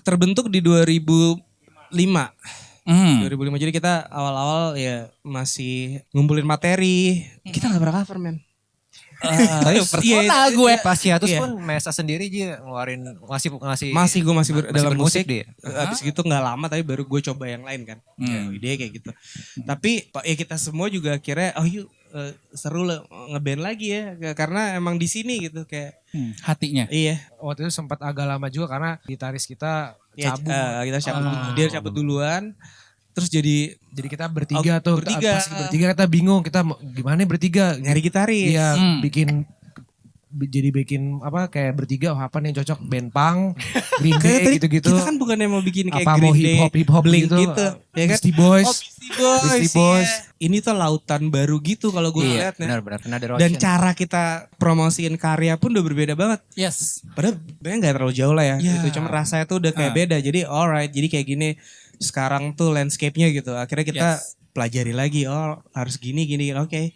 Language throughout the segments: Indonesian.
terbentuk di 2005. 2005, jadi kita awal-awal ya masih ngumpulin materi. Kita gak pernah cover, men. Personal gue. Pas hiatus pun Mesa sendiri aja ngeluarin ngasih gue masih dalam musik dia. Habis gitu nggak lama tapi baru gue coba yang lain kan. Ide kayak gitu. Tapi ya kita semua juga akhirnya yuk seru lah ngeband lagi ya karena emang di sini gitu kayak hatinya. Iya. Waktu itu sempat agak lama juga karena gitaris kita cabut. Kita cabut. Dia cabut duluan. Terus jadi kita bertiga tuh. Bertiga. Pas bertiga kita bingung, kita gimana bertiga. Nyari gitaris. Iya, bikin apa kayak bertiga apa nih yang cocok, band punk, Green Day gitu-gitu. Kita kan bukan yang mau bikin kayak apa Green mau Day, hip hop Blink gitu. Ya kan? Beastie Boys. Beastie Boys. Yeah. Ini tuh lautan baru gitu kalau gue liatnya. Benar. Dan cara kita promosiin karya pun udah berbeda banget. Yes. Padahal sebenarnya gak terlalu jauh lah ya. Gitu. Cuma rasanya tuh udah kayak beda. Jadi alright, jadi kayak gini. Sekarang tuh landscape-nya gitu. Akhirnya kita pelajari lagi. Oh harus gini. Oke.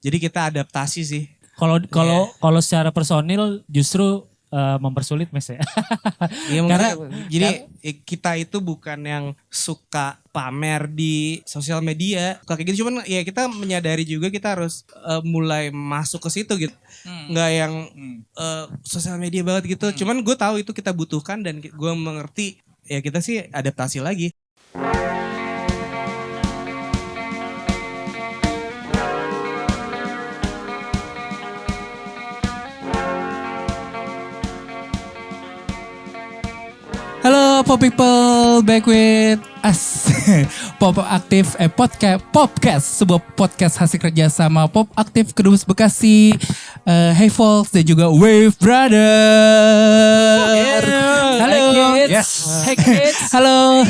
Jadi kita adaptasi sih. Kalau secara personil justru mempersulit Mes ya. Iya, karena jadi kita itu bukan yang suka pamer di sosial media kayak gitu, cuman ya kita menyadari juga kita harus mulai masuk ke situ gitu. Nggak yang sosial media banget gitu. Cuman gue tahu itu kita butuhkan dan gue mengerti ya kita sih adaptasi lagi. Halo Pop People, back with us. Pop Aktif podcast, sebuah podcast hasil kerja sama Pop Aktif Kedubes Bekasi, Hey Folks dan juga Wave Brother. Halo. Hey kids. Halo.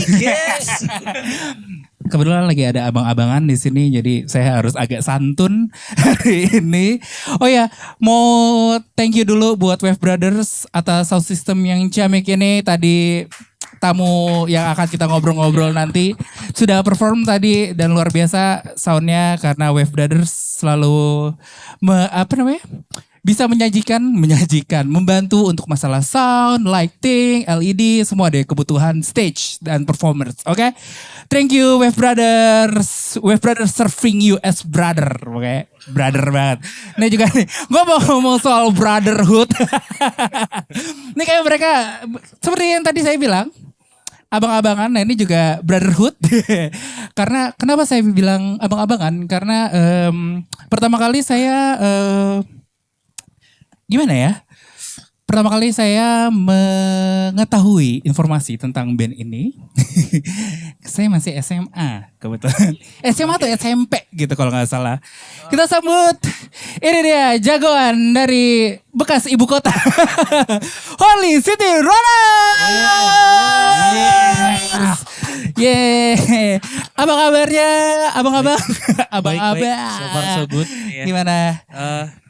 Kebetulan lagi ada abang-abangan di sini, jadi saya harus agak santun hari ini. Oh ya, mau thank you dulu buat Wave Brothers atas sound system yang ciamik ini. Tadi tamu yang akan kita ngobrol-ngobrol nanti sudah perform tadi dan luar biasa soundnya karena Wave Brothers selalu bisa menyajikan, membantu untuk masalah sound, lighting, LED, semua deh kebutuhan stage dan performers. Oke, thank you Wave Brothers. Wave Brothers serving you as brother, oke, brother banget. Ini juga nih, gue mau ngomong soal brotherhood. Ini kayak mereka seperti yang tadi saya bilang, abang-abangan. Nah ini juga brotherhood. Karena kenapa saya bilang abang-abangan? Karena pertama kali saya gimana ya? Pertama kali saya mengetahui informasi tentang band ini. Saya masih SMA kebetulan. SMA atau SMP gitu kalau nggak salah. Kita sambut ini dia jagoan dari bekas ibu kota. Holy City Runners. Yeay. Apa kabarnya? Abang-abang. Abang-abang. So far so good. Gimana?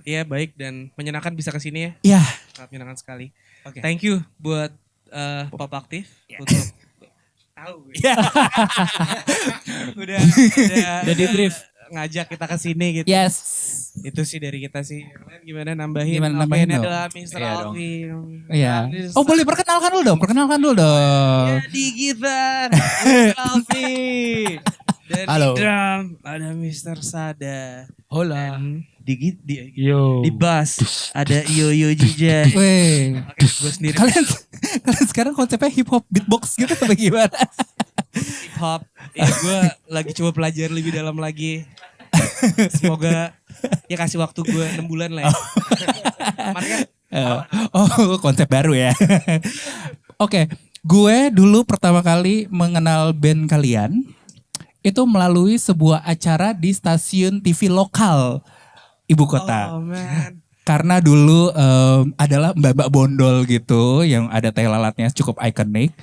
Iya baik dan menyenangkan bisa kesini ya. Iya. Sangat menyenangkan sekali. Thank you buat Pop Aktif untuk tahu. Udah di brief ngajak kita kesini gitu. Yes. Itu sih dari kita sih. Gimana nambahin? Gimana Alvin nambahin dong? adalah Mr. Alvin. Iya. Oh boleh perkenalkan dulu dong. Ya, di gitar Mr. Alvin. Dan Halo. di drum ada Mr. Sada. Hola. Dan di bass ada Yo Jija. Weh. Oke, gue sendiri Kalian sekarang konsepnya hip hop beatbox gitu apa gimana? hip hop. Ya gue lagi coba pelajari lebih dalam lagi. Semoga ya kasih waktu gue 6 bulan lah ya. Kemarin kan Konsep baru ya. Oke, gue dulu pertama kali mengenal band kalian itu melalui sebuah acara di stasiun TV lokal ibu kota. Oh man. Karena dulu adalah mbak-mbak bondol gitu yang ada tai lalatnya cukup ikonik.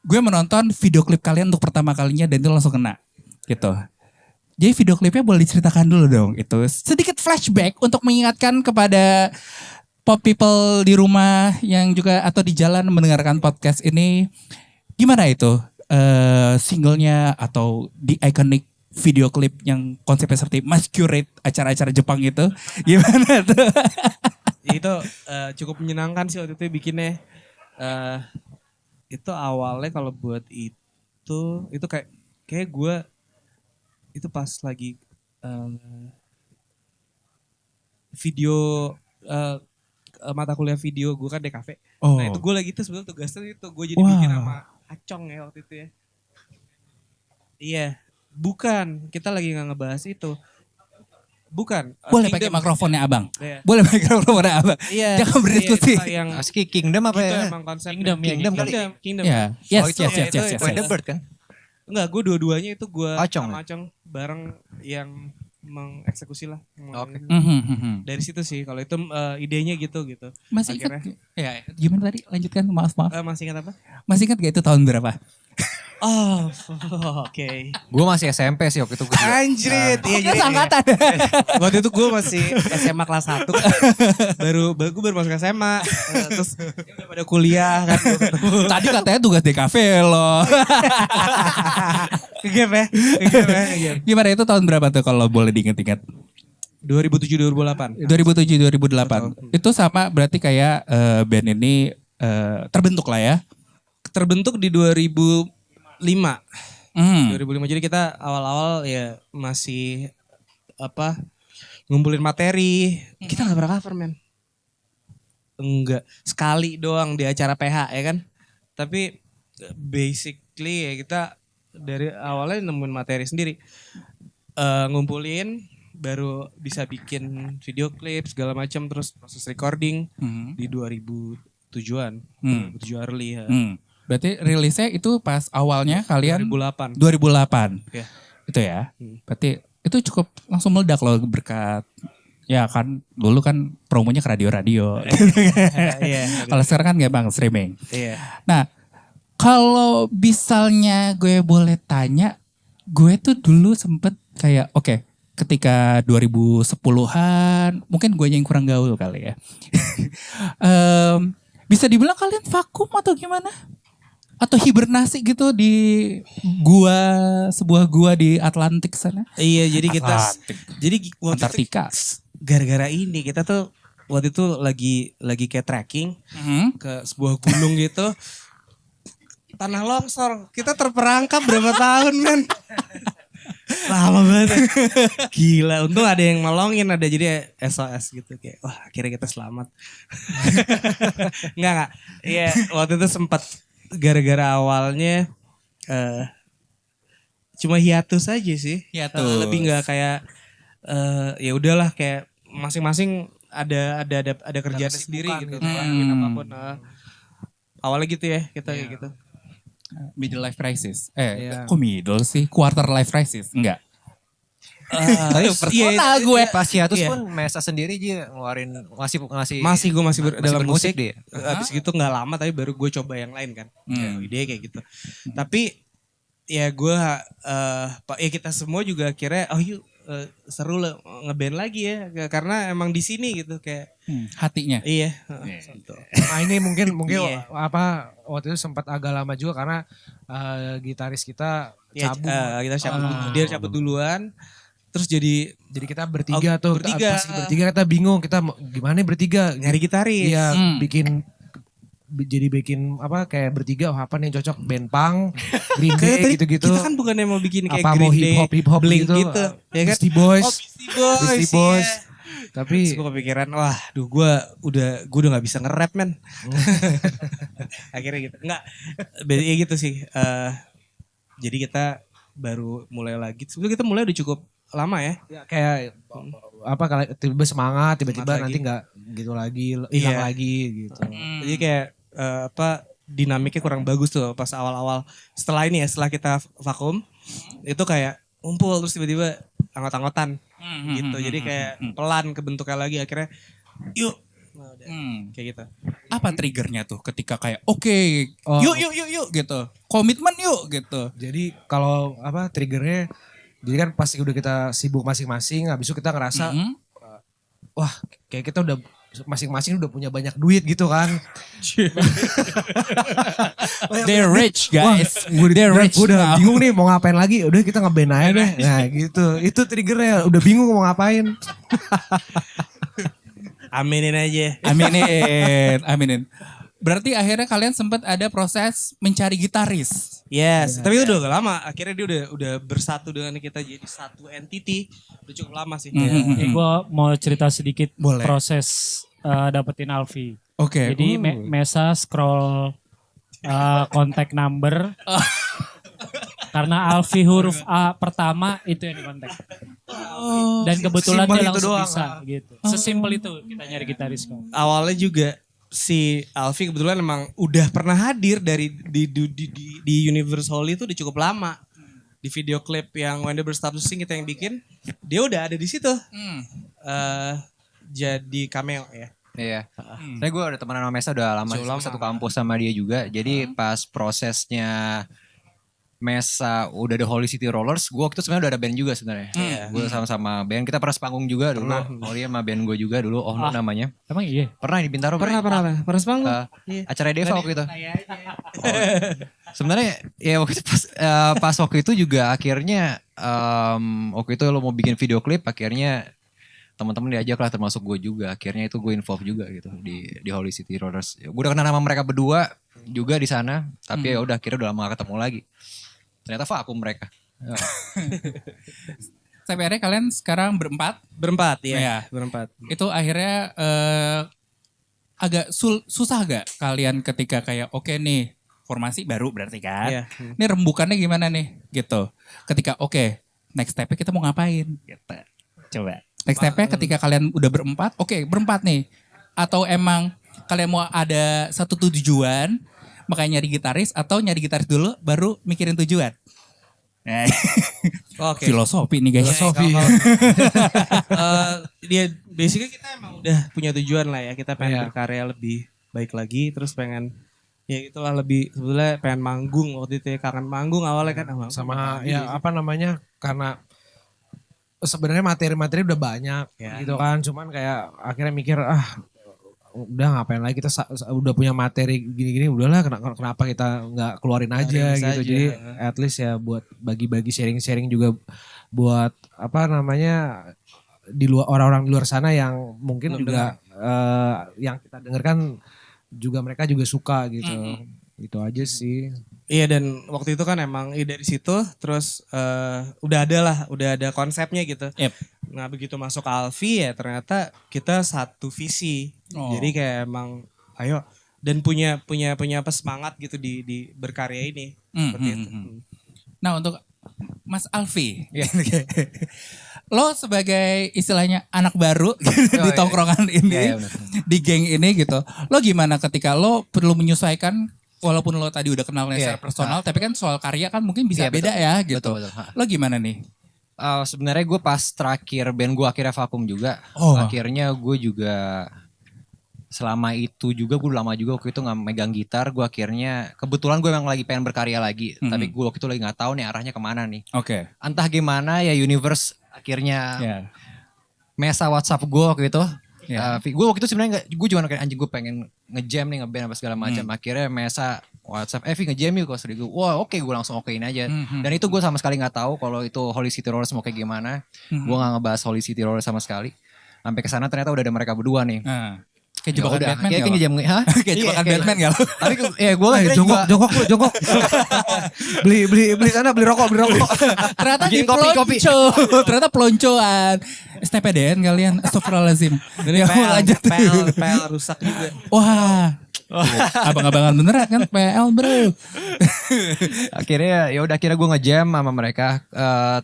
Gue menonton video klip kalian untuk pertama kalinya dan itu langsung kena gitu. Jadi video klipnya boleh diceritakan dulu dong. Itu sedikit flashback untuk mengingatkan kepada pop people di rumah yang juga atau di jalan mendengarkan podcast ini. Gimana itu singlenya atau di iconic video klip yang konsepnya seperti masquerade acara-acara Jepang itu. Gimana tuh? Itu cukup menyenangkan sih waktu itu bikinnya. itu awalnya kalau buat itu kayak gue itu pas lagi video eh, mata kuliah video gue kan DKV. Oh. Nah itu gue lagi tuh sebetulnya tugasnya itu gue jadi Wah. bikin sama Acong ya waktu itu ya. Iya, bukan kita lagi nggak ngebahas itu. Bukan. Boleh pakai mikrofonnya abang. Iya. Boleh pakai mikrofonnya abang. Iya. Jangan berdiskusi. Iya, yang Aski Kingdom apa itu ya? emang konsep Kingdom, ya, Kingdom kali. Kingdom. Ya, yes, Oh, itu yes, ya, yes, yes, yes, Point the yes. Bird kan? Enggak, gue dua-duanya itu gue Acong sama ya? Acong bareng yang mengeksekusi lah. Oke. Dari situ sih kalau itu idenya gitu. Masih ingat? Akhirnya. Ya, gimana tadi? Lanjutkan, maaf. Masih ingat apa? Masih ingat gak itu tahun berapa? Oh, oke. Gue masih SMP sih waktu itu. Gue juga. Anjrit. Iya, jadi Angkatan. waktu itu gue masih SMA kelas 1. Gue baru masuk SMA. Terus ya udah pada kuliah kan. Gua ketemu. Tadi katanya tugas DKV loh. Kegep ya. Kegep. Gimana itu tahun berapa tuh kalau boleh diingat-ingat? 2007-2008. 2007-2008. Itu sama berarti kayak band ini terbentuk lah ya. Terbentuk di 2005. 2005 Hmm. jadi kita awal-awal ya masih ngumpulin materi. Kita nggak pernah cover men. Enggak, sekali doang di acara PH ya kan. Tapi basically ya kita dari awalnya nemuin materi sendiri. Ngumpulin baru bisa bikin video klip segala macam terus proses recording di 2007-an. 2007 early ya. Berarti rilisnya itu pas awalnya kalian 2008. 2008. Ya. Itu ya. Berarti itu cukup langsung meledak loh berkat ya kan dulu kan promonya ke radio-radio. Iya. Kalau sekarang kan gampang streaming. Iya. Nah, kalau misalnya gue boleh tanya, gue tuh dulu sempet kayak oke, ketika 2010-an, mungkin gue yang kurang gaul kali ya. Bisa dibilang kalian vakum atau gimana? Atau hibernasi gitu di sebuah gua di Atlantik sana? Iya, jadi kita Atlantik. jadi waktu itu Antartika. gara-gara ini kita tuh waktu itu lagi kayak trekking ke sebuah gunung gitu. Tanah longsor. Kita terperangkap berapa tahun, men? Lama banget. Gila, untung ada yang nolongin, ada jadi SOS gitu kayak wah, akhirnya kita selamat. Enggak. Iya, waktu itu sempat gara-gara awalnya cuma hiatus aja sih. Hiatus. Lebih enggak kayak ya udahlah kayak masing-masing ada kerjaan sendiri gitu. Ngelakuin apapun. Awalnya gitu ya, kita kayak gitu. Middle life crisis. Iya. Kok middle sih? Quarter life crisis? Enggak. Tapi persona gue. Pas hiatus Iya. pun Mesa sendiri aja ngeluarin ngasih Masih gue dalam bermusik musik. dia. Habis gitu nggak lama tapi baru gue coba yang lain kan. Ya, ide kayak gitu. Tapi ya gue ya kita semua juga akhirnya yuk seru lah ngeband lagi ya karena emang di sini gitu kayak Hatinya. iya. Gitu. Nah ini mungkin Iya. waktu itu sempat agak lama juga karena gitaris kita Ya, cabut. kita cabut dia cabut duluan terus jadi Jadi kita bertiga tuh. bertiga. Pas bertiga kita bingung kita gimana nih bertiga. nyari gitaris. Iya bikin apa kayak bertiga apa nih yang cocok band punk, Green Kayak Day tadi gitu-gitu. kita kan bukannya mau bikin kayak Apa mau Green Day, hip hop Blink gitu, gitu, ya kan? Beastie Boys. Beastie Boys. Boys. Iya. Tapi Terus gue kepikiran, wah, gue udah nggak bisa nge-rap men. Akhirnya gitu, nggak, ya gitu sih. Jadi kita baru mulai lagi. Sebetulnya kita mulai udah cukup lama ya. ya, kayak apa kalau tiba-tiba semangat tiba-tiba Semangat nanti nggak gitu lagi hilang Iya. lagi gitu. Jadi kayak dinamiknya kurang bagus tuh pas awal-awal. Setelah ini ya, setelah kita vakum, itu kayak ngumpul terus tiba-tiba anggot-anggotan gitu. Jadi kayak pelan kebentuknya lagi akhirnya, yuk. Nah, udah, kayak gitu. Apa triggernya tuh ketika kayak oke, Oh. yuk gitu. Komitmen yuk gitu. Jadi kalau apa triggernya jadi kan pasti udah kita sibuk masing-masing habis itu kita ngerasa wah kayak kita udah masing-masing udah punya banyak duit gitu kan. They're rich guys. They're rich Gue udah now. bingung nih mau ngapain lagi. Udah kita ngeband aja deh. Nah gitu. Itu triggernya. Udah bingung mau ngapain. Aminin aja. Aminin. Berarti akhirnya kalian sempat ada proses mencari gitaris. Yes, tapi itu udah gak lama. Akhirnya dia udah bersatu dengan kita jadi satu entity. Udah cukup lama sih. Gue mau cerita sedikit Boleh. proses dapetin Alfi. Oke. Jadi Mesa scroll kontak number. Karena Alfi huruf A pertama itu yang dikontak. Dan kebetulan Simpel dia itu langsung doang, bisa gitu. Sesimpel itu kita nyari gitaris kok. Awalnya juga si Alfi kebetulan emang udah pernah hadir dari di Universe Holy itu udah cukup lama. Di video klip yang When the Birds Stop to Sing kita yang bikin, dia udah ada di situ. Jadi cameo ya. Iya. Saya gue ada temenan sama Mesa udah lama, satu kampus sama dia juga. Jadi pas prosesnya Mesa udah The Holy City Rollers, gue waktu itu sebenarnya udah ada band juga sebenarnya. Gue sama-sama band, kita pernah sepanggung juga dulu. Holy sama band gue juga dulu, namanya. Emang iya? Pernah di Bintaro? Pernah sepanggung. Acara Deva waktu itu. Sebenarnya ya waktu itu pas waktu itu juga akhirnya waktu itu lo mau bikin video klip, akhirnya teman-teman diajak lah termasuk gue juga. Akhirnya itu gue involve juga gitu di Holy City Rollers. Gue udah kenal sama mereka berdua juga di sana, tapi ya udah akhirnya udah lama gak ketemu lagi. Ternyata vakum mereka. Sampai akhirnya kalian sekarang berempat. Berempat ya. Iya. Berempat. Itu akhirnya agak susah gak kalian ketika kayak oke nih formasi baru berarti kan. Iya. Ini rembukannya gimana nih gitu. Ketika oke next step-nya kita mau ngapain gitu. Coba. Next step-nya ketika kalian udah berempat, oke berempat nih. Atau emang kalian mau ada satu tujuan, makanya nyari gitaris atau nyari gitaris dulu baru mikirin tujuan. Nah, Oke. filosofi nih guys. Filosofi. Dia basically kita emang udah punya tujuan lah ya. Kita pengen berkarya lebih baik lagi, terus pengen ya itulah lebih sebetulnya pengen manggung waktu itu ya, kangen manggung awalnya kan Sama ya apa namanya, karena sebenarnya materi-materi udah banyak gitu kan, cuman kayak akhirnya mikir udah ngapain lagi, kita udah punya materi gini-gini, udahlah kenapa kita nggak keluarin aja gitu. Jadi at least ya buat bagi-bagi sharing-sharing juga buat apa namanya di luar, orang-orang di luar sana yang mungkin juga yang kita dengarkan juga mereka juga suka gitu. Itu aja sih. Iya, dan waktu itu kan emang dari situ terus udah ada konsepnya gitu. Yep. Nah begitu masuk ke Alfi ya ternyata kita satu visi. Jadi kayak emang ayo dan punya apa semangat gitu di berkarya ini. Seperti itu. Nah untuk Mas Alfi, lo sebagai istilahnya anak baru di tongkrongan ini, di geng ini gitu, lo gimana ketika lo perlu menyesuaikan, walaupun lo tadi udah kenal secara personal, tapi kan soal karya kan mungkin bisa beda ya gitu. Betul. Lo gimana nih? Sebenarnya gue pas terakhir band gue akhirnya vakum juga, akhirnya gue juga selama itu juga gue lama juga waktu itu nggak megang gitar. Gue akhirnya kebetulan gue emang lagi pengen berkarya lagi, tapi gue waktu itu lagi nggak tahu nih arahnya kemana nih. Oke. Entah gimana ya Universe akhirnya Mesa WhatsApp gue waktu itu. Gue waktu itu sebenarnya gue cuma kayak anjing gue pengen ngejam nih, ngeband apa segala macam. Akhirnya Mesa WhatsApp, Vi ngejam yuk kalau sedih gue. Wah oke, gue langsung okein aja. Dan itu gue sama sekali nggak tahu kalau itu Holy City Rollers mau kayak gimana. Gue nggak ngebahas Holy City Rollers sama sekali. Sampai kesana ternyata udah ada mereka berdua nih. Kayak jebakan Batman kayak gak lo? ngejam, Kayak jebakan Batman gak lo? Tapi ya gue Jongkok. beli sana, beli rokok. Ternyata Bikin kopi. Ternyata peloncoan. STPDN kalian, astagfirullahaladzim. Dari Ya, lanjut. PL rusak juga. Wah. Abang-abangan beneran kan PL bro. Akhirnya ya udah, akhirnya gue ngejam sama mereka.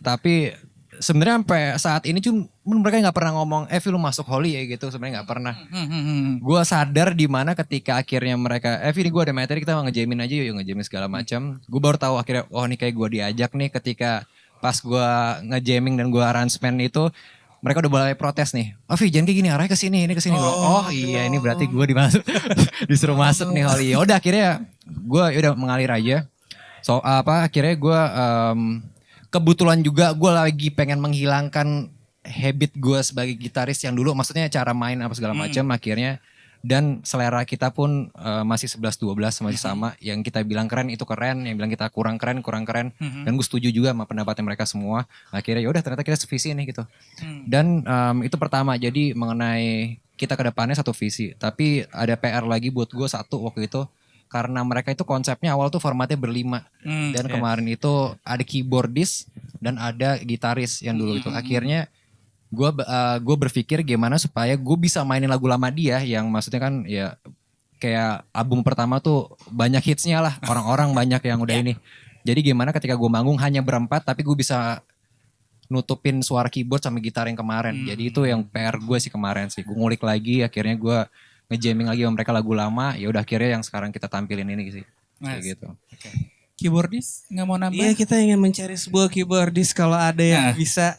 Tapi sebenarnya sampai saat ini cuma mereka nggak pernah ngomong lu masuk Holy ya gitu, sebenarnya nggak pernah. Gue sadar di mana ketika akhirnya mereka ini gue ada materi, kita ngejamin aja yuk, ngejamin segala macam. Gue baru tahu akhirnya ini kayak gue diajak nih ketika pas gue ngejamming dan gue arrangement itu. Mereka udah mulai protes nih. Jangan kayak gini, arahnya ke sini, ini ke sini. Iya, ini berarti gue disuruh masuk nih Holy. Ya udah akhirnya gue udah mengalir aja. Akhirnya gue kebetulan juga gue lagi pengen menghilangkan habit gue sebagai gitaris yang dulu, maksudnya cara main apa segala macam. Akhirnya dan selera kita pun masih 11-12 masih sama. Yang kita bilang keren itu keren, yang bilang kita kurang keren. Dan gue setuju juga sama pendapatnya mereka semua. Akhirnya yaudah ternyata kita sevisi nih gitu. Dan itu pertama, jadi mengenai kita ke depannya satu visi. Tapi ada PR lagi buat gue satu waktu itu. Karena mereka itu konsepnya awal tuh formatnya berlima. Dan kemarin itu ada keyboardist dan ada gitaris yang dulu itu. Akhirnya gue berpikir gimana supaya gue bisa mainin lagu lama dia. Yang maksudnya kan ya kayak album pertama tuh banyak hitsnya lah. Orang-orang banyak yang udah ini. Jadi gimana ketika gue manggung hanya berempat tapi gue bisa nutupin suara keyboard sama gitar yang kemarin. Jadi itu yang PR gue sih kemarin sih. Gue ngulik lagi akhirnya gue ngejamming lagi sama mereka lagu lama. Ya udah akhirnya yang sekarang kita tampilin ini sih. Kayak gitu. Keyboardis nggak mau nambah? Iya kita ingin mencari sebuah keyboardist kalau ada yang bisa.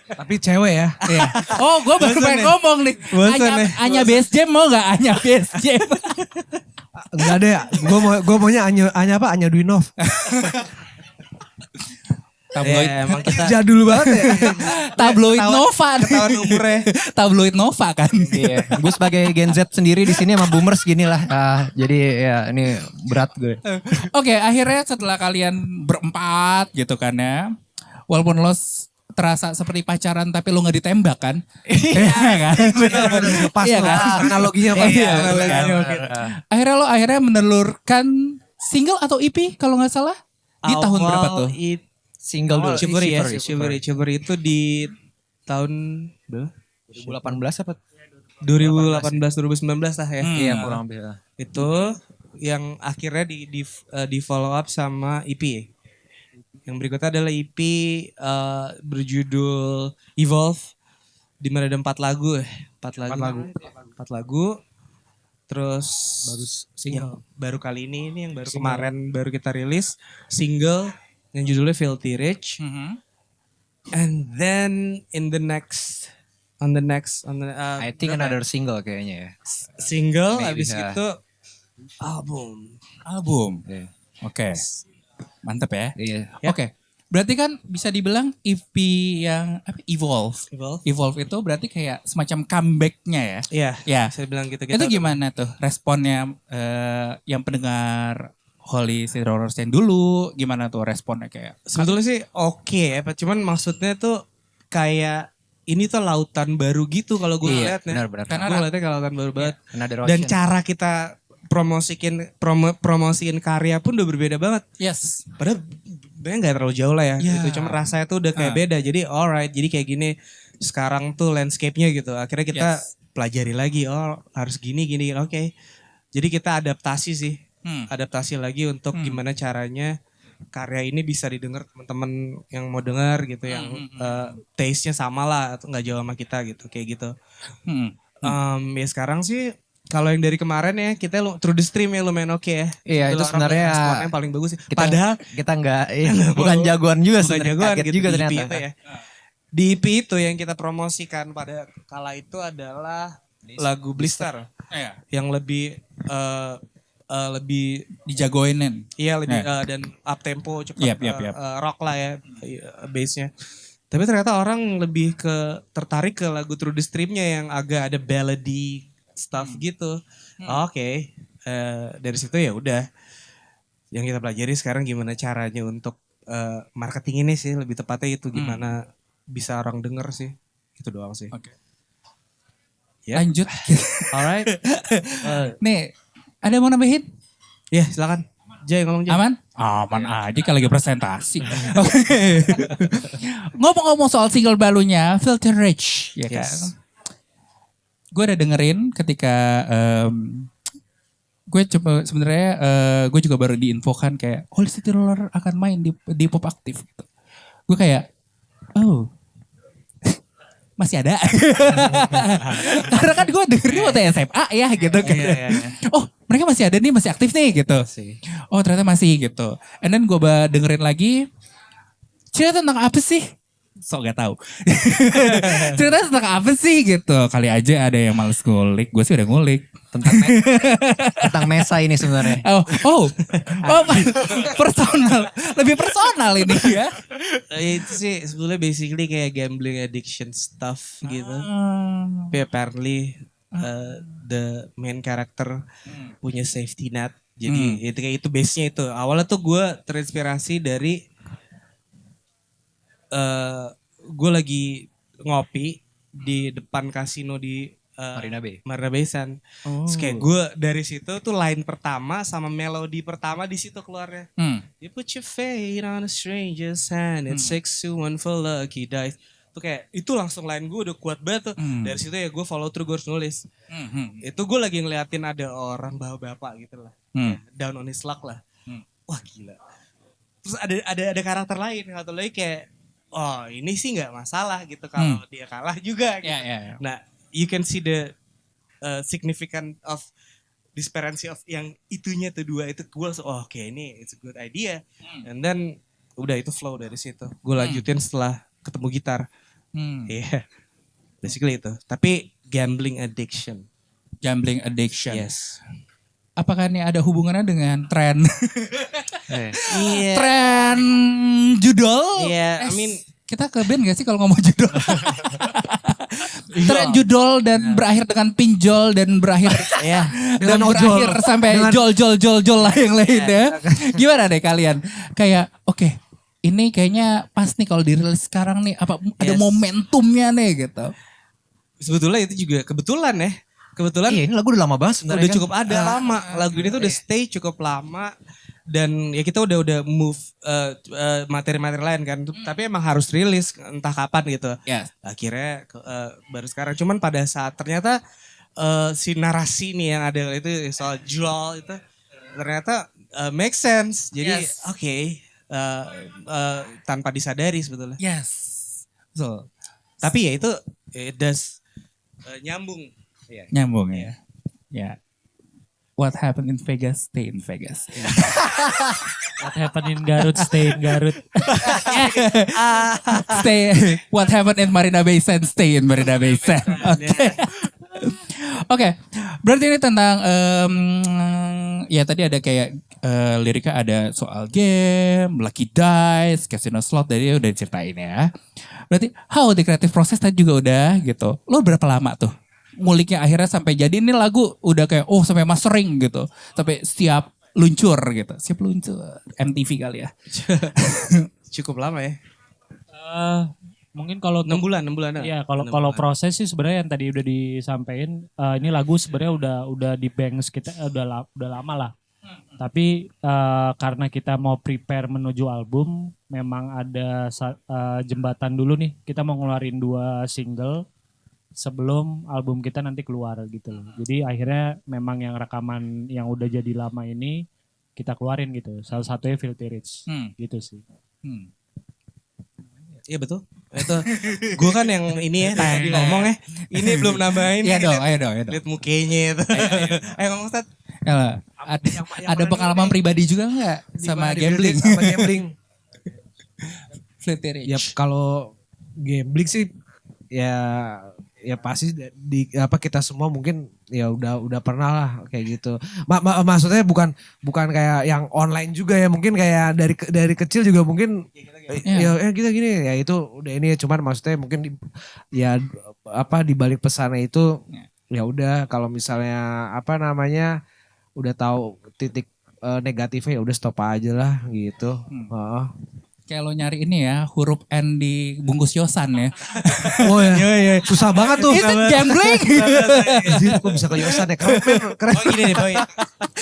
Tapi cewek ya. Iya. Oh gue baru pengen ngomong nih. Anya Bass Jam mau gak Anya Bass Jam? Enggak ada ya. Gue maunya Anya apa? Anya Dwinov. Tabloid. Ya, emang kita Jadul banget ya. Tabloid Nova. ketahuan umurnya. Tabloid Nova kan. Iya, gue sebagai Gen Z sendiri di sini sama boomers gini lah. Jadi ya ini berat gue. Oke, akhirnya setelah kalian berempat gitu kan ya. Walaupun lo terasa seperti pacaran tapi lo gak ditembak kan. Iya kan. Pas Iya kan? analoginya pas. Iya, kan? Akhirnya menelurkan single atau EP kalau gak salah. Di tahun berapa tuh? Single dulu. Chivalry ya. Chivalry itu di tahun 2018 apa? 2018 2019 lah ya. Iya kurang lebih. Itu yang akhirnya di follow up sama EP. Yang berikutnya adalah EP berjudul Evolve, di mana ada 4 lagu. 4 lagu. Terus Baru single. baru kali ini yang baru kemarin baru kita rilis single yang judulnya Filthy Rich. And then on the next I think another single kayaknya ya. single Maybe, habis ya. itu album. Iya. Oke. Mantep ya. Iya. Ya. Oke. Berarti kan bisa dibilang EP yang Evolve. Evolve itu berarti kayak semacam comeback-nya ya. Iya. Ya. Saya bilang gitu. Itu gimana tuh responnya yang pendengar Holy City Rollers yang dulu, gimana tuh responnya kayak? Sebetulnya sih oke ya, cuman maksudnya tuh kayak ini tuh lautan baru gitu kalau gue lihat ya. Benar-benar. Karena gue lihatnya kayak lautan baru banget. Another Dan ocean. cara kita promosiin karya pun udah berbeda banget. Yes. Padahal sebenarnya nggak terlalu jauh lah ya. Ya. Gitu. Cuma rasanya tuh udah kayak beda. Jadi alright, jadi kayak gini sekarang tuh landscape-nya gitu. Akhirnya kita pelajari lagi. Oh harus gini. Oke. Jadi kita adaptasi sih. Adaptasi lagi untuk gimana caranya karya ini bisa didengar teman-teman yang mau dengar gitu. Yang taste-nya sama lah atau nggak jauh sama kita gitu. Kayak gitu. Ya sekarang sih kalau yang dari kemarin ya kita through the stream ya lumayan oke ya. Iya, itu orang sebenarnya responnya paling bagus sih. Kita, Padahal kita nggak bukan jagoan juga bukan sebenarnya. jagoan Kaget gitu juga di ternyata. EP itu ya. Di EP itu yang kita promosikan pada kala itu adalah lagu Blister Iya. yang lebih lebih Dijagoinin. iya lebih dan up tempo cepat Yap. rock lah ya bassnya. Tapi ternyata orang lebih tertarik ke lagu Through the Stream-nya yang agak ada ballady stuff gitu. Oke. Dari situ ya udah. Yang kita pelajari sekarang gimana caranya untuk marketing ini sih lebih tepatnya itu gimana bisa orang denger sih. Itu doang sih. Oke. Ya. Lanjut. Alright. Nih, ada yang mau nambahin? Ya silakan. Jay ngomong Jay. Aman? Aman aja kalau lagi presentasi. Oke. Ngomong-ngomong soal single barunya, Filthy Rich, ya kan? Yes. Gue udah dengerin ketika gue coba sebenarnya gue juga baru diinfokan kayak Holy City Roller akan main di Pop Aktif. Gitu. Gue kayak, oh masih ada. Karena kan gue dengerin waktu SMA ya gitu kan. Iya. Oh mereka masih ada nih, masih aktif nih gitu. Oh ternyata masih gitu. And then gue dengerin lagi, cerita tentang apa sih? So gak tahu. Cerita tentang apa sih gitu. Kali aja ada yang males ngulik, gue sih udah ngulik. Tentang Mesa ini sebenarnya. Oh, personal, lebih personal ini ya. Itu sih sebetulnya basically kayak gambling addiction stuff gitu. Tapi apparently the main character punya safety net. Jadi itu kayak itu base-nya itu. Awalnya tuh gue terinspirasi dari gue lagi ngopi di depan kasino di Marina Bay. Marina Bay Sands. Terus kayak gue dari situ tuh line pertama sama melodi pertama di situ keluarnya. You put your fate on a stranger's hand, it's 6-1 for lucky dice. Tuh kayak itu langsung line gue udah kuat banget tuh. Dari situ ya gue follow through, gue harus nulis. Itu gue lagi ngeliatin ada orang bapak-bapak gitu lah. Kayak down on his luck lah. Wah gila. Terus ada karakter lain, satu lagi kayak oh ini sih nggak masalah gitu kalau dia kalah juga gitu. Nah you can see the significant of disparity of yang itunya tuh dua itu gue langsung oh oke ini it's a good idea. And then udah itu flow dari situ. Gue lanjutin setelah ketemu gitar. Iya. Basically itu. Tapi gambling addiction. Gambling addiction. Yes. Apakah ini ada hubungannya dengan tren? Iya. Tren judol? Iya, I Eh, mean kita ke band gak sih kalau ngomong judol? Tren judol dan berakhir dengan pinjol dan berakhir ya dan Dengan ojol. berakhir sampai jol lah yang lain ya. Gimana deh kalian? Kayak oke, ini kayaknya pas nih kalau dirilis sekarang nih apa ada Yes. momentumnya nih gitu. sebetulnya itu juga kebetulan ya. Kebetulan Iya ini lagu udah lama banget sebenarnya udah kan. cukup ada lama. Lagu ini tuh udah stay cukup lama dan ya kita udah move materi-materi lain kan. Tapi emang harus rilis entah kapan gitu. Yes. Akhirnya baru sekarang. Cuman pada saat ternyata si narasi nih yang ada itu soal jual itu ternyata make sense. Jadi Yes. oke, tanpa disadari sebetulnya. Yes. So, Tapi ya itu it does nyambung. nyambung ya. Ya. What happened in Vegas, stay in Vegas. What happened in Garut, stay in Garut. Stay. What happened in Marina Bay Sands, stay in Marina Bay Sands. Oke, berarti ini tentang ya tadi ada kayak liriknya ada soal game, lucky dice, casino slot, tadi udah diceritain ya. Berarti how the creative process tadi juga udah gitu. Lo berapa lama tuh nguliknya akhirnya sampai jadi ini lagu udah kayak oh sampai mastering gitu, sampai siap luncur gitu, siap luncur MTV kali ya. Cukup lama ya. Mungkin kalau 6 bulan. Iya, kalau proses sih sebenarnya yang tadi udah disampaikan ini lagu sebenarnya udah di banks kita udah lama lah. Tapi karena kita mau prepare menuju album, memang ada jembatan dulu nih. Kita mau ngeluarin 2 single sebelum album kita nanti keluar gitu loh. Jadi akhirnya memang yang rekaman yang udah jadi lama ini kita keluarin gitu. Salah satunya Filthy Rich gitu sih. Iya betul. Itu gue kan yang ini ya tadi ngomong ya. Ini belum nambahin. Iya dong, ayo dong. Lihat mukanya itu. Ayo ngomong Ustaz. Ya, ada pengalaman pribadi juga nggak sama gambling? Sama gambling. Filthy Rich. Ya kalau gambling sih ya pasti kita semua mungkin ya udah pernah lah kayak gitu. Maksudnya bukan kayak yang online juga ya, mungkin kayak dari kecil juga mungkin ya kita gini ya itu udah ini, cuman maksudnya mungkin di balik pesannya itu ya udah kalau misalnya udah tahu titik negatifnya ya udah stop aja lah gitu. Kayak lo nyari ini ya, huruf N di bungkus yosan ya. Oh ya, susah banget tuh. Is it gambling? Anjir, kok bisa ke Yosan ya? Keren. Oh gini nih Boy.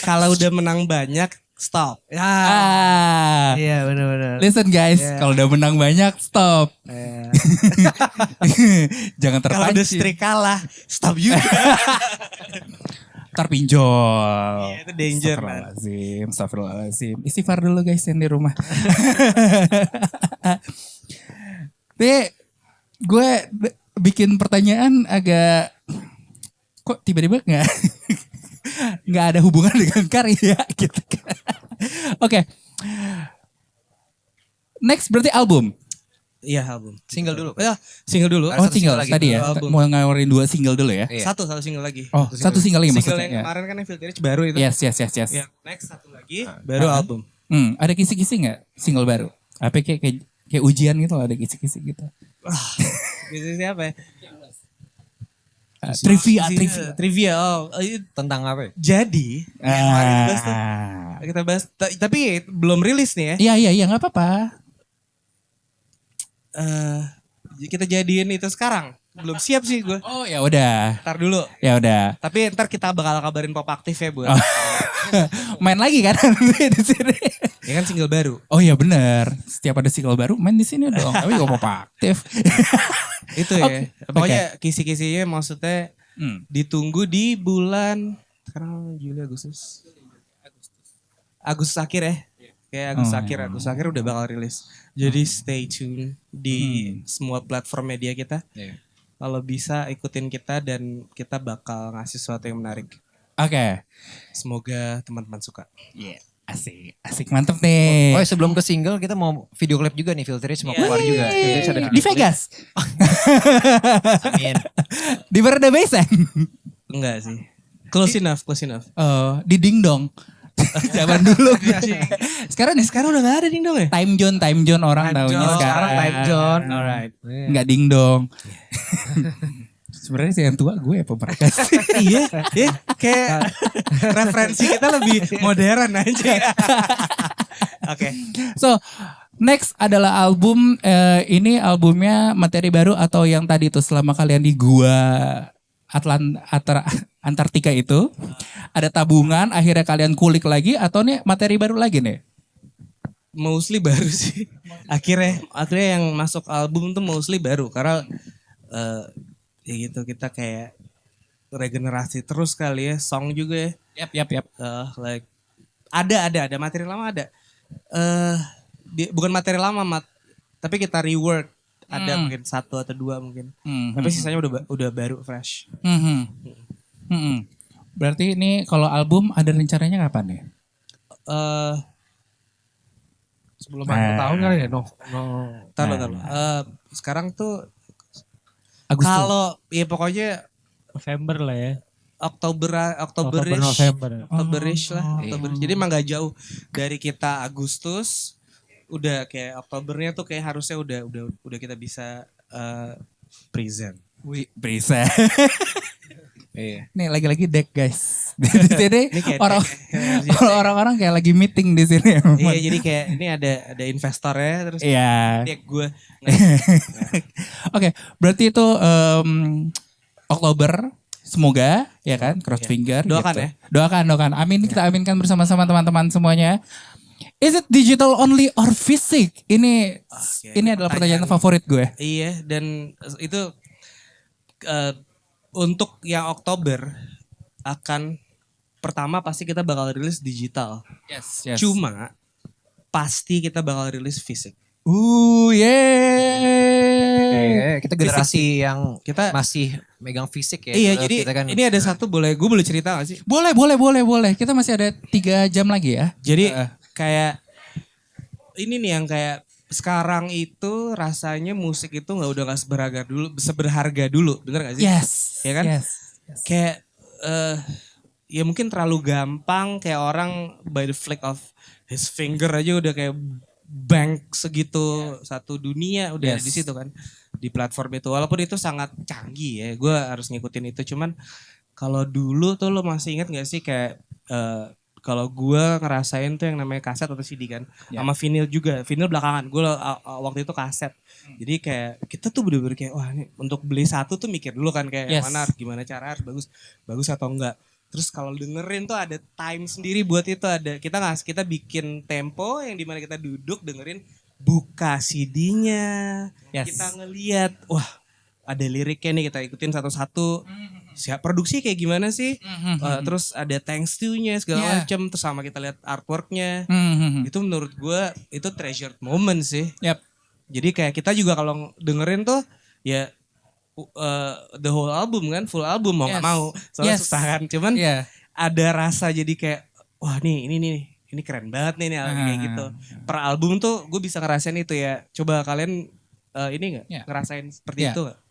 Kalau udah menang banyak stop. Iya benar-benar. Listen guys, kalau udah menang banyak stop. Jangan Kalau udah terpancing. streak kalah stop juga. Ntar pinjol. Iya, itu danger, man. Astagfirullahaladzim. Istighfar dulu guys yang di rumah. Tapi gue bikin pertanyaan agak kok tiba-tiba nggak ada hubungan dengan karya gitu kan. Oke. Next berarti album. Iya album. Single dulu. Ya single dulu. Oh single tadi ya. Album. Mau ngawarin 2 single dulu ya. Iya. Satu single lagi. Oh satu single lagi Single maksudnya. yang kemarin kan yang Filthy Rich baru itu. Yes. Ya, next satu lagi baru album. Ada kisi-kisi nggak single baru? Apa kayak ujian gitu, ada kisi-kisi gitu. Gitu siapa ya? Trivia. Oh, Tentang apa ya? jadi yang kemarin kita bahas tapi belum rilis nih ya. Iya nggak apa-apa. Kita jadiin itu sekarang. belum siap sih gue. Oh ya udah. Ntar dulu. Ya udah. Tapi ntar kita bakal kabarin Pop Aktif ya buat. Oh. Main lagi kan di sini. Ya kan single baru. Oh iya benar. Setiap ada single baru main di sini dong. Tapi gak mau aktif. Itu ya. Pokoknya kisi-kisinya maksudnya ditunggu di bulan sekarang Juli Agustus. Agustus akhir ya. Kayak Agustus akhir udah bakal rilis. Jadi stay tune di semua platform media kita. Kalau bisa ikutin kita dan kita bakal ngasih sesuatu yang menarik. Oke. Semoga teman-teman suka. Iya. Asik mantep nih. Oh sebelum ke single kita mau video klip juga nih, Filteris mau keluar juga. Filteris ada Di Vegas. Amin. Di Barada Basin. Enggak sih. Close enough. Oh, di Ding Dong. Zaman dulu. Sekarang udah gak ada Ding Dong ya? Time zone orang taunya sekarang. Time zone. Alright. Enggak Ding Dong. Sebenarnya sih yang tua gue apa mereka sih? Iya, kayak referensi kita lebih modern aja. Oke. So, next adalah album, ini albumnya materi baru atau yang tadi tuh selama kalian di gua Antartika itu ada tabungan, akhirnya kalian kulik lagi atau nih materi baru lagi nih? Mostly baru sih. Akhirnya yang masuk album tuh mostly baru karena ya gitu kita kayak regenerasi terus kali ya, song juga ya. Yap. Like ada materi lama ada. Bukan materi lama tapi kita rework. Ada mungkin 1 atau 2 mungkin. Tapi sisanya udah baru fresh. Berarti ini kalau album ada rencananya kapan nih? Sebelum akhir tahun kali ya. Taruh. Sekarang tuh Agustus. kalau ya pokoknya November lah ya. Oktober-ish. November. Oktober-ish lah. Jadi emang gak jauh dari kita Agustus. Udah kayak Oktobernya tuh kayak harusnya udah kita bisa present. Wih, bisa. Iya. Nih lagi-lagi deck guys. Di sini Ini kayak orang-orang kayak lagi meeting di sini. Iya, jadi kayak ini ada investornya terus Iya. deck gue. Oke, berarti itu Oktober semoga ya kan cross finger. Doakan gitu. ya. Doakan. Amin, kita aminkan bersama-sama teman-teman semuanya. Is it digital only or fisik? Ini adalah pertanyaan favorit gue. Iya, dan itu untuk yang Oktober akan pertama pasti kita bakal rilis digital. Yes. Cuma pasti kita bakal rilis fisik. Yeah. Kita generasi yang Kita masih megang fisik ya. iya, Menurut jadi kita kan, ini ada satu gue boleh cerita gak sih? Boleh. Kita masih ada 3 jam lagi ya. Jadi kayak ini nih yang kayak sekarang itu rasanya musik itu udah nggak seberharga dulu, bener gak sih? Yes. Ya kan? Yes. Kayak ya mungkin terlalu gampang kayak orang by the flick of his finger aja udah kayak bank segitu satu dunia udah ada di situ kan di platform itu, walaupun itu sangat canggih ya, gue harus ngikutin itu. Cuman kalau dulu tuh lo masih ingat gak sih kayak kalau gue ngerasain tuh yang namanya kaset atau CD kan, sama vinyl juga. Vinyl belakangan, gue waktu itu kaset. Jadi kayak kita tuh bener-bener kayak wah ini untuk beli satu tuh mikir dulu kan kayak mana gimana cara harus bagus atau enggak. Terus kalau dengerin tuh ada time sendiri buat itu, ada kita bikin tempo yang dimana kita duduk dengerin, buka CD-nya, kita ngeliat wah ada liriknya nih kita ikutin satu-satu. Siap produksi kayak gimana sih? Terus ada thanks to-nya segala macam, terus sama kita lihat artwork-nya. Itu menurut gue itu treasured moment sih. Yep. Jadi kayak kita juga kalau dengerin tuh ya the whole album kan, full album mau nggak mau. Soalnya susah kan. Cuman ada rasa jadi kayak wah nih ini keren banget nih kayak gitu. Per album tuh gue bisa ngerasain itu ya. Coba kalian ini nggak ngerasain seperti itu nggak?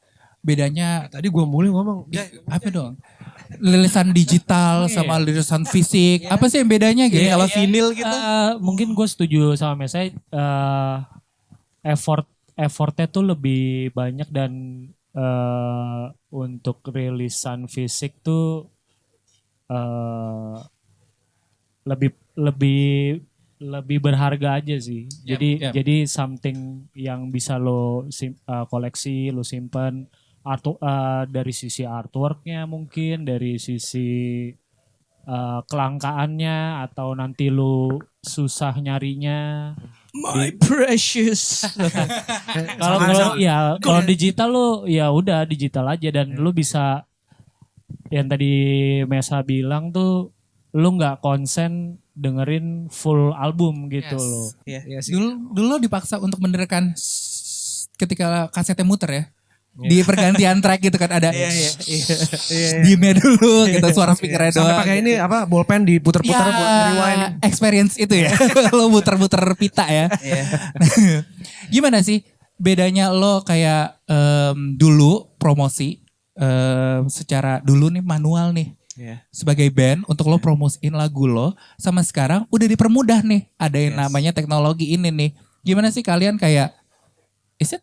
Bedanya Tadi gue mulai ngomong. apa dong? Lirisan digital sama lirisan fisik. Apa sih yang bedanya gitu? Kalau vinyl gitu. Mungkin gue setuju sama Mesai. Effortnya tuh lebih banyak dan untuk rilisan fisik tuh lebih berharga aja sih. Jadi something yang bisa lo koleksi, lo simpen, dari sisi artworknya mungkin, dari sisi kelangkaannya atau nanti lu susah nyarinya. My precious. Kalau digital lu ya udah digital aja dan lu bisa yang tadi Mesa bilang tuh lu nggak konsen dengerin full album gitu loh. Iya. Dulu lo dipaksa untuk mendengarkan ketika kasetnya muter ya. Di pergantian track gitu kan ada Iya. diemnya dulu gitu suara speakernya doang. Sampai pakai ini apa bolpen diputer-puter buat rewind. Experience itu ya. Lo muter-muter pita ya. Gimana sih bedanya lo kayak dulu promosi secara dulu nih manual nih. Sebagai band untuk lo promosiin lagu lo sama sekarang udah dipermudah nih. Ada yang namanya teknologi ini nih. Gimana sih kalian kayak is it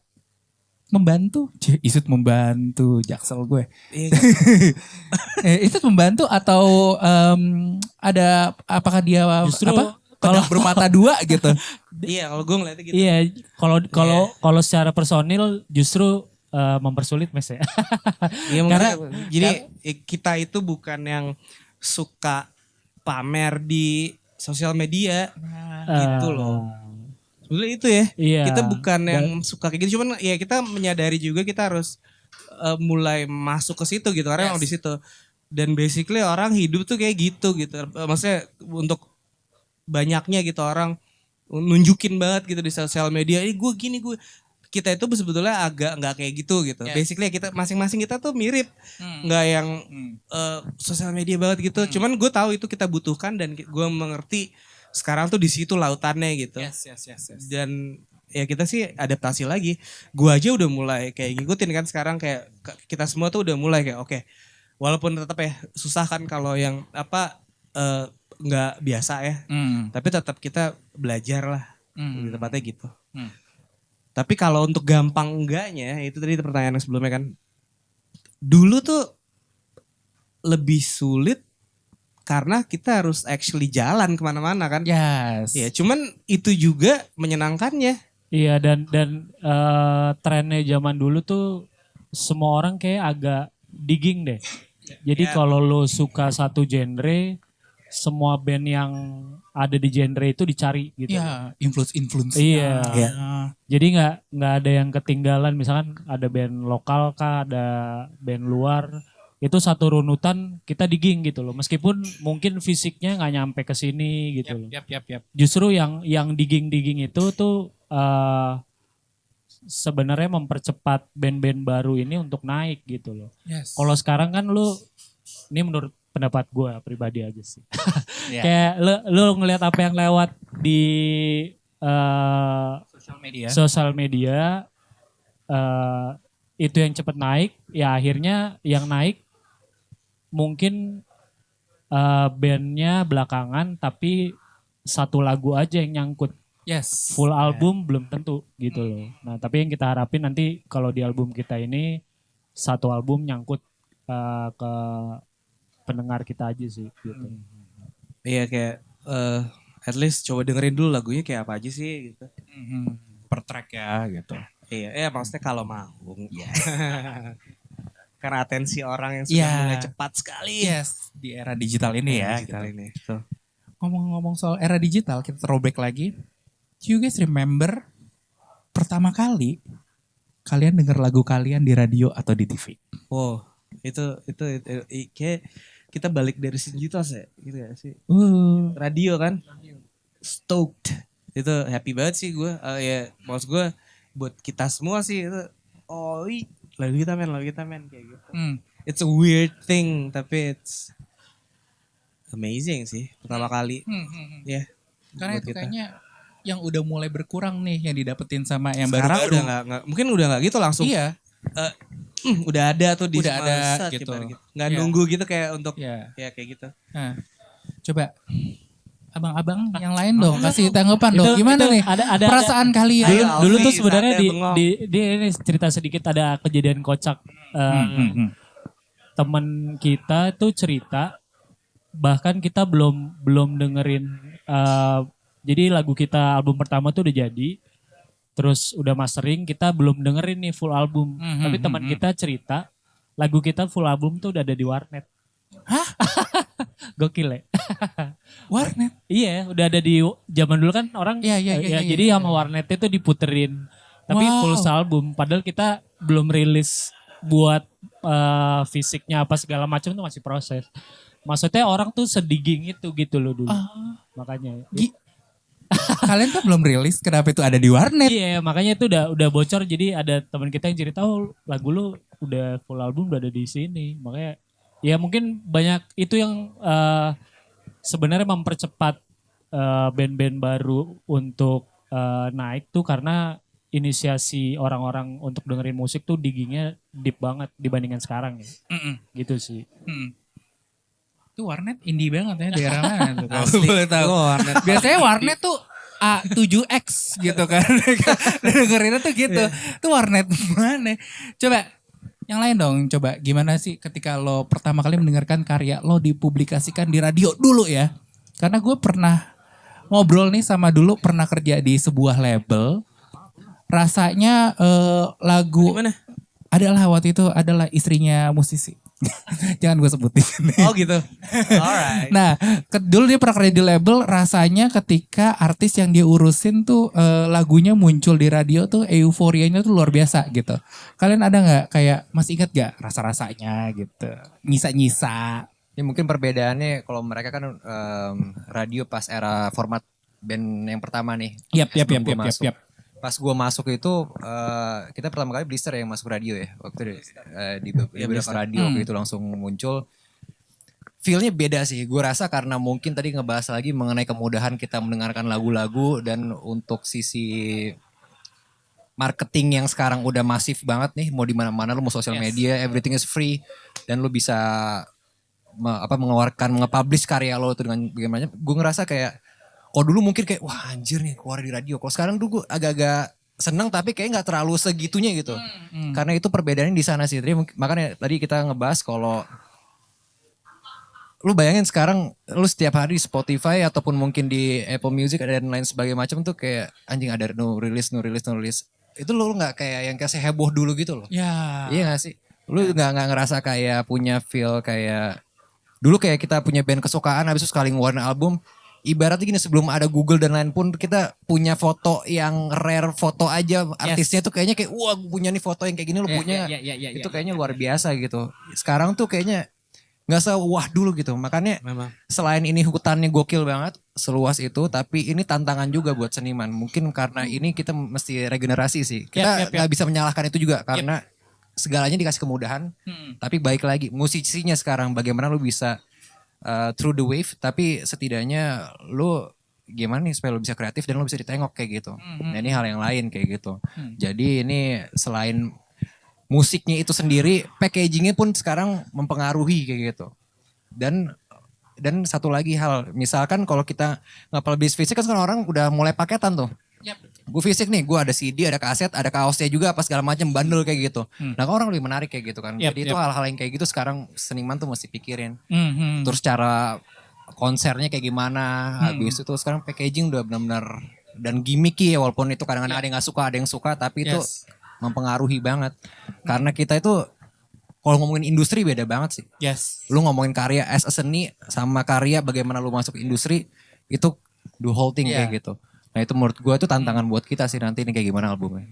membantu? Is it membantu Jaksel gue. Is it membantu atau ada apakah dia Justru pedang bermata dua gitu? Iya, kalau gue ngeliatnya gitu. Iya, kalau secara personil justru mempersulit Mes ya. Iya, Karena- jadi kita itu bukan yang suka pamer di sosial media gitu loh. Sebenarnya itu ya. Iya. Kita bukan yang suka kayak gitu, cuman ya kita menyadari juga kita harus mulai masuk ke situ gitu karena emang di situ. Dan basically orang hidup tuh kayak gitu. Maksudnya untuk banyaknya gitu orang nunjukin banget gitu di sosial media, gue gini gue. Kita itu sebetulnya agak nggak kayak gitu. Basically kita masing-masing kita tuh mirip, nggak yang sosial media banget gitu. Cuman gue tahu itu kita butuhkan dan gue mengerti sekarang tuh di situ lautannya gitu. Yes. Dan ya kita sih adaptasi lagi. Gue aja udah mulai kayak ngikutin kan sekarang kayak kita semua tuh udah mulai kayak oke. Walaupun tetap ya susah kan kalau yang nggak biasa ya. Tapi tetap kita belajar lah. Di tempatnya gitu. Tapi kalau untuk gampang enggaknya, itu tadi pertanyaan yang sebelumnya kan. Dulu tuh lebih sulit karena kita harus actually jalan kemana-mana kan. Yes. Ya, cuman itu juga menyenangkannya. Iya dan trennya zaman dulu tuh semua orang kayak agak digging deh. Jadi kalau lo suka satu genre, semua band yang ada di genre itu dicari gitu. Ya, influence. Iya. Iya. Jadi nggak ada yang ketinggalan. Misalkan ada band lokal kah, ada band luar. Itu satu runutan kita digging gitu loh. Meskipun mungkin fisiknya nggak nyampe ke sini gitu loh. Yap. Justru yang digging itu tuh sebenarnya mempercepat band-band baru ini untuk naik gitu loh. Yes. Kalau sekarang kan lu, ini menurut pendapat gue pribadi aja sih. Iya. Kayak lu ngelihat apa yang lewat di sosial media itu yang cepet naik, ya akhirnya yang naik mungkin bandnya belakangan tapi satu lagu aja yang nyangkut. Yes. Full album belum tentu gitu loh. Nah tapi yang kita harapin nanti kalau di album kita ini satu album nyangkut ke pendengar kita aja sih gitu. Iya kayak at least coba dengerin dulu lagunya kayak apa aja sih gitu. Per track ya gitu. Iya, maksudnya kalau mau. Karena atensi orang yang sudah mulai cepat sekali. Yes, di era digital ini ya. Digital gitu. ini. So. Ngomong-ngomong soal era digital, kita throwback lagi. Do you guys remember pertama kali kalian denger lagu kalian di radio atau di TV? Wow, itu kayak kita balik dari Sinjutos ya, gitu ya sih. Radio kan, stoked. Itu happy banget sih gue. Ya, maksud gue buat kita semua sih itu. Oh, lagu kita men kayak gitu. It's a weird thing, tapi it's amazing sih pertama kali. Ya. Karena buat itu kita. kayaknya yang udah mulai berkurang nih yang didapetin sama yang Sekarang baru-baru. udah nggak mungkin udah nggak gitu langsung. Iya. Udah ada tuh di Udah ada set, gitu. Nggak Iya. nunggu gitu kayak untuk Iya. ya kayak gitu. Nah, coba abang-abang yang lain dong kasih tanggapan dong. Gimana Itu nih ada perasaan kalian? Ayo, dulu tuh Alfi, sebenarnya saatnya bengong. di ini cerita sedikit ada kejadian kocak. Temen kita tuh cerita bahkan kita belum dengerin jadi lagu kita album pertama tuh udah jadi Terus udah mastering, kita belum dengerin nih full album. Tapi teman kita cerita lagu kita full album tuh udah ada di warnet. Hah? Gokil ya? Warnet. Iya, udah ada di zaman dulu kan orang. Iya. Jadi sama warnet itu diputerin. Tapi full album. Padahal kita belum rilis buat fisiknya apa segala macam tuh masih proses. Maksudnya orang tuh sedigging itu gitu loh dulu. Makanya. Kalian kan belum rilis, kenapa itu ada di warnet? Iya, makanya itu udah bocor. Jadi ada teman kita yang cerita, oh lagu lu udah full album udah ada di sini. Makanya ya mungkin banyak itu yang sebenarnya mempercepat band-band baru untuk naik tuh karena inisiasi orang-orang untuk dengerin musik tuh diggingnya deep banget dibandingkan sekarang ya. Gitu sih. Itu warnet indie banget ya daerah mana tuh. Kalau Asli. boleh tahu. Warnet. Biasanya warnet tuh A7X gitu kan. Dengerinnya tuh gitu. Itu warnet mana? Coba yang lain dong, coba gimana sih ketika lo pertama kali mendengarkan karya lo dipublikasikan di radio dulu ya. Karena gue pernah ngobrol nih sama dulu pernah kerja di sebuah label. Rasanya lagu Gimana? adalah waktu itu adalah istrinya musisi. Jangan gue sebutin. Oh gitu. Alright. Nah, dulu dia pernah kerja di label, rasanya ketika artis yang dia urusin tuh lagunya muncul di radio tuh euforianya tuh luar biasa gitu. Kalian ada nggak kayak masih ingat gak rasa-rasanya gitu? Nyisa-nyisa. Ya mungkin perbedaannya kalau mereka kan radio pas era format band yang pertama nih. Yap. Pas gue masuk itu kita pertama kali Blister yang masuk radio ya waktu di beberapa radio waktu itu langsung muncul. Feelnya beda sih, gue rasa karena mungkin tadi ngebahas lagi mengenai kemudahan kita mendengarkan lagu-lagu dan untuk sisi marketing yang sekarang udah masif banget nih, mau di mana-mana lu mau sosial media, everything is free dan lu bisa mengeluarkan, nge-publish karya lo itu dengan bagaimana. Gue ngerasa kayak kalau dulu mungkin kayak wah anjir nih keluar di radio. Kalau sekarang dulu gue agak-agak seneng tapi kayak nggak terlalu segitunya gitu. Karena itu perbedaannya di sana sih. Jadi makanya tadi kita ngebahas kalau lu bayangin sekarang lu setiap hari di Spotify ataupun mungkin di Apple Music dan lain sebagainya macam tuh kayak anjing ada no release. Itu lu nggak kayak yang kayak heboh dulu gitu loh. Ya. Iya gak sih? Lu nggak ngerasa kayak punya feel kayak dulu kayak kita punya band kesukaan habis itu sekali ngeluarin album. Ibaratnya gini sebelum ada Google dan lain pun kita punya foto yang rare foto aja artisnya tuh kayaknya kayak wah gue punya nih foto yang kayak gini lu punya itu kayaknya luar biasa gitu. Sekarang tuh kayaknya nggak sewah dulu gitu makanya Memang. selain ini hutannya gokil banget seluas itu tapi ini tantangan juga buat seniman mungkin karena ini kita mesti regenerasi sih kita nggak bisa menyalahkan itu juga karena segalanya dikasih kemudahan tapi baik lagi musisinya sekarang bagaimana lu bisa through the wave tapi setidaknya lu gimana nih supaya lu bisa kreatif dan lu bisa ditengok kayak gitu. Nah ini hal yang lain kayak gitu. Jadi ini selain musiknya itu sendiri packagingnya pun sekarang mempengaruhi kayak gitu. Dan satu lagi hal misalkan kalau kita nge-publish fisik kan sekarang orang udah mulai paketan tuh. Gue fisik nih, gue ada CD, ada kaset, ada kaosnya juga apa segala macam bundle kayak gitu. Nah orang lebih menarik kayak gitu kan. Jadi itu hal-hal yang kayak gitu sekarang seniman tuh mesti pikirin. Terus cara konsernya kayak gimana. Habis itu sekarang packaging udah benar-benar dan gimmicky ya walaupun itu kadang-kadang ada yang gak suka, ada yang suka. Tapi itu mempengaruhi banget. Karena kita itu kalau ngomongin industri beda banget sih. Lu ngomongin karya as a seni sama karya bagaimana lu masuk industri itu the whole thing kayak gitu. Nah itu menurut gue itu tantangan buat kita sih nanti ini kayak gimana albumnya.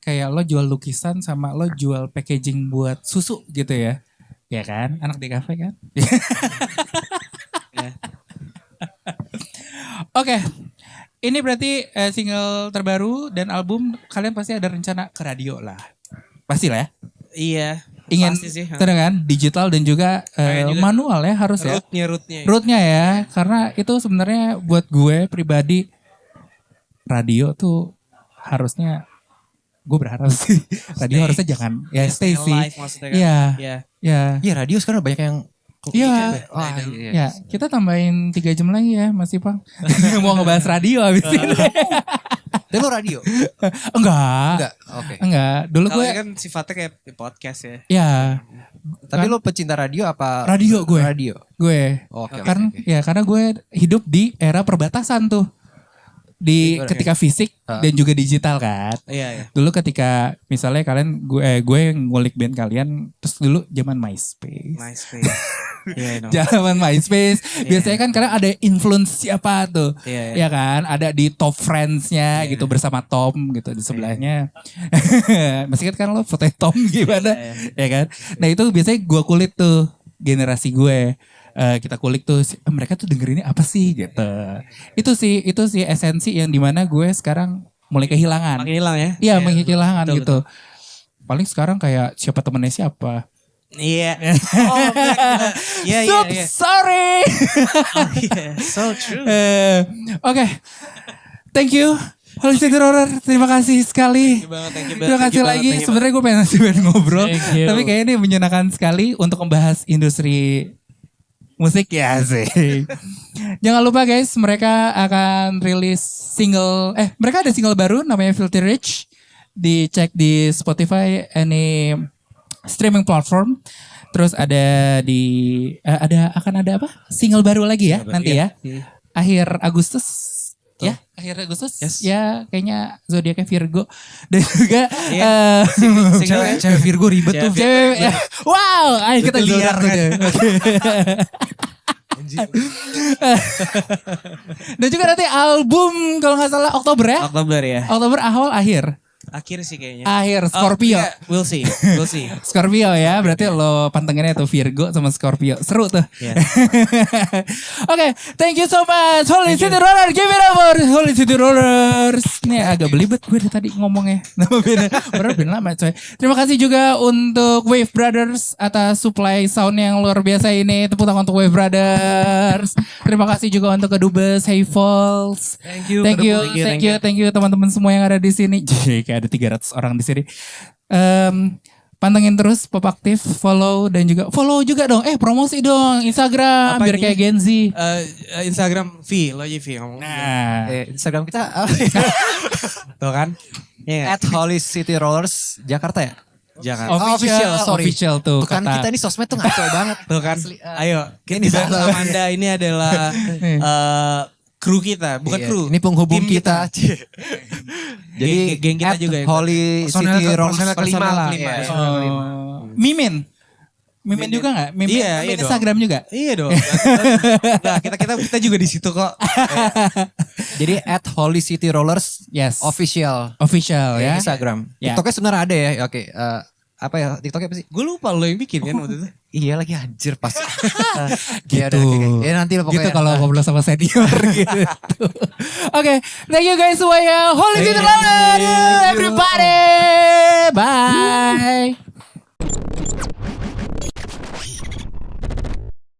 Kayak lo jual lukisan sama lo jual packaging buat susu gitu ya. Ya kan, anak di kafe kan. Oke, ini berarti single terbaru dan album kalian pasti ada rencana ke radio lah. Pasti lah ya. Iya. Ingin pasti sih. kan digital dan juga, manual ya harus ya. Rootnya ya, karena itu sebenarnya buat gue pribadi radio tuh harusnya gue berharap sih radio harusnya jangan ya stay sih. Iya. Iya radio sekarang banyak yang Iya. Kita tambahin 3 jam lagi ya Mas Ipang. Mau ngebahas radio abis ini. Tapi lo radio? Enggak. Oke. Enggak. Dulu Kalau gue kan sifatnya kayak podcast ya. ya Tapi lo pecinta radio apa? radio gue. Radio. Gue. Oke. Karena gue hidup di era perbatasan tuh. ketika fisik dan juga digital kan. Iya. Dulu ketika misalnya kalian gue ngulik band kalian terus dulu zaman MySpace. Iya, zaman MySpace. Biasanya kan kalian ada influence siapa tuh. Iya. Ya kan, ada di top friends-nya gitu bersama Tom gitu di sebelahnya. Masih kan lo fotonya Tom gimana? Ya kan. Nah, itu biasanya gue kulik tuh generasi gue. Kita kulik tuh mereka tuh dengerinnya apa sih gitu. Itu sih esensi yang dimana gue sekarang mulai kehilangan. Makin hilang ya? Iya, kehilangan betul, gitu. Paling sekarang kayak siapa temennya siapa. Iya. Oh, iya. Sorry. Oh, iya. So true. Oke. Thank you. Holistic Horror, terima kasih sekali. Terima kasih lagi. Sebenarnya gue pengen ngobrol, tapi kayaknya ini menyenangkan sekali untuk membahas industri musik ya sih. Jangan lupa guys, mereka akan rilis mereka ada single baru namanya Filthy Rich. Dicek di Spotify, any streaming platform. Terus ada akan ada apa? Single baru lagi ya nanti ya. Akhir Agustus. Ya, akhir Agustus. Yes. Ya, kayaknya zodiaknya Virgo dan juga Cewek Virgo ribet tuh. cewek. Wow, ayo kita lihat tuh. Dan juga nanti album kalau nggak salah Oktober ya. Oktober ya. Oktober awal akhir. Akhir sih kayaknya. Akhir Scorpio. We'll see. Scorpio ya, berarti lo pantengannya tuh Virgo sama Scorpio. Seru tuh. Yeah. Oke, thank you so much. Holy City Rollers, give it up for Holy City Rollers. Nih agak belibet gue dari tadi ngomongnya. Nama beda. Baru beda lama coy. Terima kasih juga untuk Wave Brothers atas supply sound yang luar biasa ini. Tepuk tangan untuk Wave Brothers. Terima kasih juga untuk Kedubes, Hey Falls. Thank you teman-teman semua yang ada di sini. Jadi kayak ada 300 orang di sini. Pantengin terus Pop Aktif, follow juga dong. Promosi dong Instagram Apa biar ini? kayak Gen Z. Instagram lo aja V ngomong. Nah, Instagram kita Tuh kan? Iya. @holycityrollers Jakarta ya. Jangan. official tuh Bukan kata. kita ini sosmed tuh ngaco banget. Tuh kan? Ayo, Ini kita salah. Amanda ini adalah kru kita, bukan Iya, kru. ini penghubung Tim kita. Jadi geng kita juga ya. Holy Personel City Rollers personel kelima lah. kelima, ya. Mimin juga nggak? Mimin Iya dong. Instagram juga. Iya dong. Nah, kita juga di situ kok. Jadi @holycityrollers Yes. official Ya. Instagram. Ya. TikToknya sebenarnya ada ya. Oke, apa ya TikToknya apa sih? Gue lupa lo yang bikin kan waktu itu. Iya lagi anjir pas. Gitu. Ya nanti lah pokoknya. Gitu kalau ngobrol sama senior gitu. Oke, thank you guys semuanya. Holy City Rollers, everybody. Bye.